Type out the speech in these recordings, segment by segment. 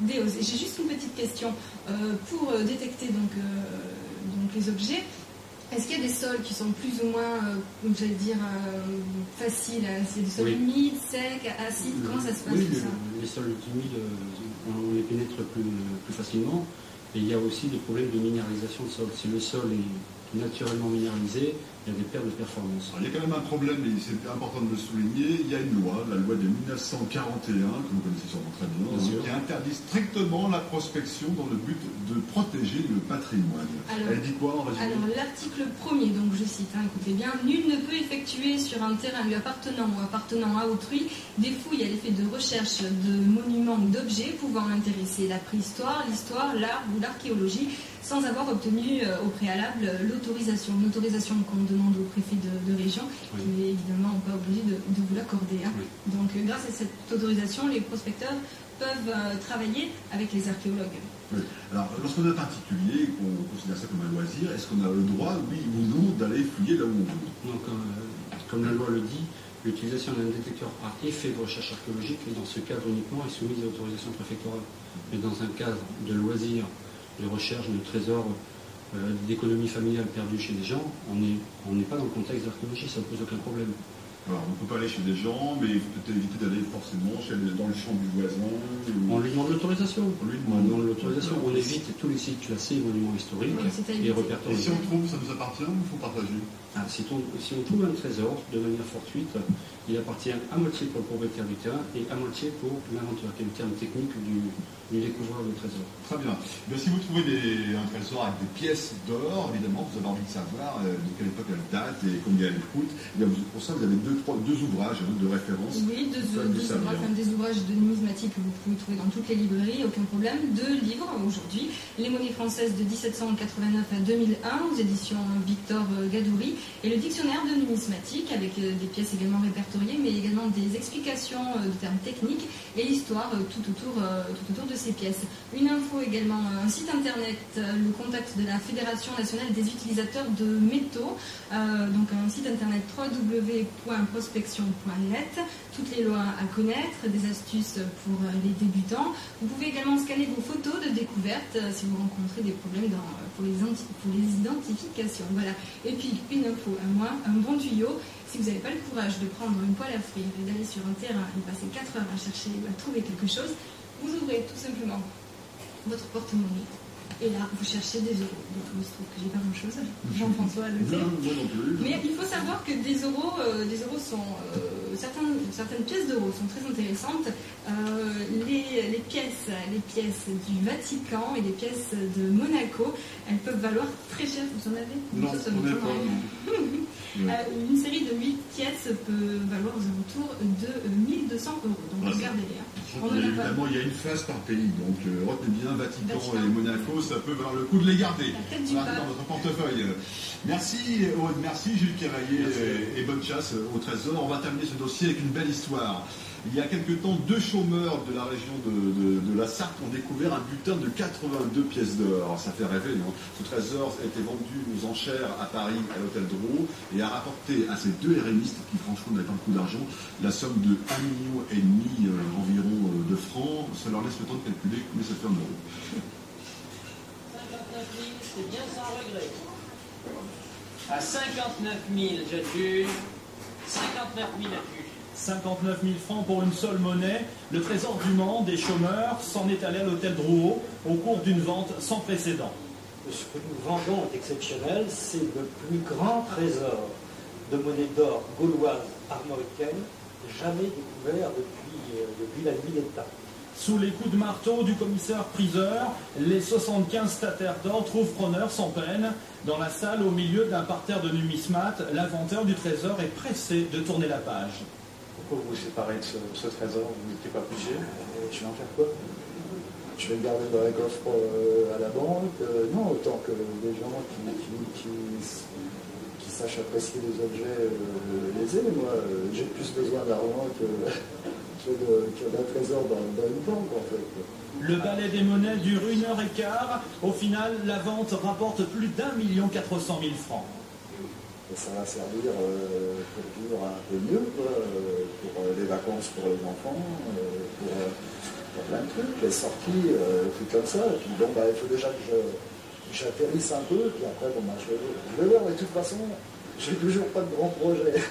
Déos. J'ai juste une petite question. Pour détecter donc les objets, est-ce qu'il y a des sols qui sont plus ou moins, j'allais dire, faciles? C'est des sols humides, secs, acides? Comment ça se passe tout ça? Les sols humides, on les pénètre plus facilement. Et il y a aussi des problèmes de minéralisation de sol. Si le sol est naturellement minéralisé, il y a des pertes de performance. Alors, il y a quand même un problème, et c'est important de le souligner. Il y a une loi, la loi de 1941, que vous connaissez sûrement très bien, qui interdit strictement la prospection dans le but de protéger le patrimoine. Alors, elle dit quoi en résumé? Alors l'article 1er, donc je cite, écoutez bien, nul ne peut effectuer sur un terrain lui appartenant ou appartenant à autrui des fouilles à l'effet de recherche de monuments ou d'objets pouvant intéresser la préhistoire, l'histoire, l'art ou l'archéologie, sans avoir obtenu au préalable l'autorisation. Une autorisation qu'on demande au préfet de région, qui n'est évidemment pas obligé de vous l'accorder. Donc grâce à cette autorisation, les prospecteurs peuvent travailler avec les archéologues. Oui. Alors, lorsqu'on est particulier, qu'on considère ça comme un loisir, est-ce qu'on a le droit, oui ou non, d'aller fouiller là où on veut? Donc, comme la loi le dit, l'utilisation d'un détecteur à effet de recherche archéologique, dans ce cadre uniquement, est soumise à l'autorisation préfectorale. Mais dans un cadre de loisir, de recherche de trésors, d'économie familiale perdue chez des gens, on n'est pas dans le contexte d'archéologie, ça ne pose aucun problème. Alors, on ne peut pas aller chez des gens, mais il faut peut-être éviter d'aller forcément dans le champ du voisin. On lui demande l'autorisation. On évite tous les sites classés, monuments historiques et répertoriés. Et si on trouve, ça nous appartient ou il faut partager? Si on trouve un trésor de manière fortuite, il appartient à moitié pour le propriétaire du terrain et à moitié pour l'inventeur, qui est le terme technique du découvreur de trésor. Très bien. Mais si vous trouvez un trésor avec des pièces d'or, évidemment, vous avez envie de savoir de quelle époque elle date et combien elle coûte. Et pour ça, vous avez deux ouvrages de référence. Oui, des ouvrages de numismatique que vous pouvez trouver dans toutes les librairies, aucun problème. 2 livres aujourd'hui, Les monnaies françaises de 1789 à 2001 aux éditions Victor Gadouri, et le dictionnaire de numismatique avec des pièces également répertoriées, mais également des explications de termes techniques et l'histoire tout autour de ces pièces. Une info également, un site internet, le contact de la Fédération nationale des utilisateurs de métaux, donc un site internet www.prospection.net, toutes les lois à connaître, des astuces pour les débutants. Vous pouvez également scanner vos photos de découverte si vous rencontrez des problèmes pour les identifications. Voilà. Et puis une info à moi, un bon tuyau. Si vous n'avez pas le courage de prendre une poêle à frire et d'aller sur un terrain et passer 4 heures à chercher ou à trouver quelque chose, vous ouvrez tout simplement votre porte-monnaie. Et là, vous cherchez des euros. Donc, il se trouve que j'ai pas grand-chose. Jean-François le sait. Mais il faut savoir que des euros sont... certaines pièces d'euros sont très intéressantes. Les pièces du Vatican et les pièces de Monaco, elles peuvent valoir très cher. Vous en avez? Non, on n'est pas. Une série de 8 pièces peut valoir aux alentours de 1200 euros. Donc, regardez-les. Évidemment, il y a une phase par pays. Donc, retenez bien Vatican et Monaco, ça peut valoir le coup de les garder. Dans votre portefeuille. Merci, Aude, merci Jules Cavaillé et bonne chasse au trésor. On va terminer ce dossier avec une belle histoire. Il y a quelque temps, 2 chômeurs de la région de la Sarthe ont découvert un butin de 82 pièces d'or. Ça fait rêver, non? Ce trésor a été vendu aux enchères à Paris, à l'hôtel Drouot, et a rapporté à ces 2 hérémistes, qui franchement n'avaient pas beaucoup d'argent, la somme de 1,5 million environ de francs. Ça leur laisse le temps de calculer combien ça fait en euros. 59 000, c'est bien sans regret. À 59 000, j'adjuge. 59 000 adjuge. 59 000 francs pour une seule monnaie. Le trésor du Mans des chômeurs s'en est allé à l'hôtel Drouot au cours d'une vente sans précédent. Ce que nous vendons est exceptionnel, c'est le plus grand trésor de monnaie d'or gauloise armoricaine jamais découvert depuis la nuit des temps. Sous les coups de marteau du commissaire-priseur, les 75 stataires d'or trouvent preneur sans peine. Dans la salle, au milieu d'un parterre de numismates, l'inventeur du trésor est pressé de tourner la page. Pourquoi vous vous séparez de ce trésor? Vous n'étiez pas obligé? Je vais en faire quoi? Je vais le garder dans la coffre à la banque? Non, autant que les gens qui sachent apprécier les objets les aient. Moi, j'ai plus besoin d'argent d'un trésor dans une banque, en fait. Le balai des monnaies dure 1h15. Au final, la vente rapporte plus d'1 400 000 francs. Et ça va servir pour vivre un peu mieux, pour les vacances pour les enfants, pour y a plein de trucs, les sorties, trucs comme ça. Et puis bon, il faut déjà que j'atterrisse un peu, puis après, bon, je vais voir. De toute façon, je n'ai toujours pas de grands projets.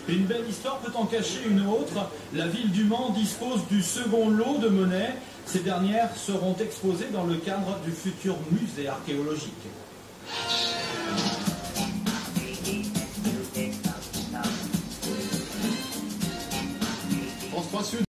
Une belle histoire peut en cacher une autre. La ville du Mans dispose du second lot de monnaies. Ces dernières seront exposées dans le cadre du futur musée archéologique.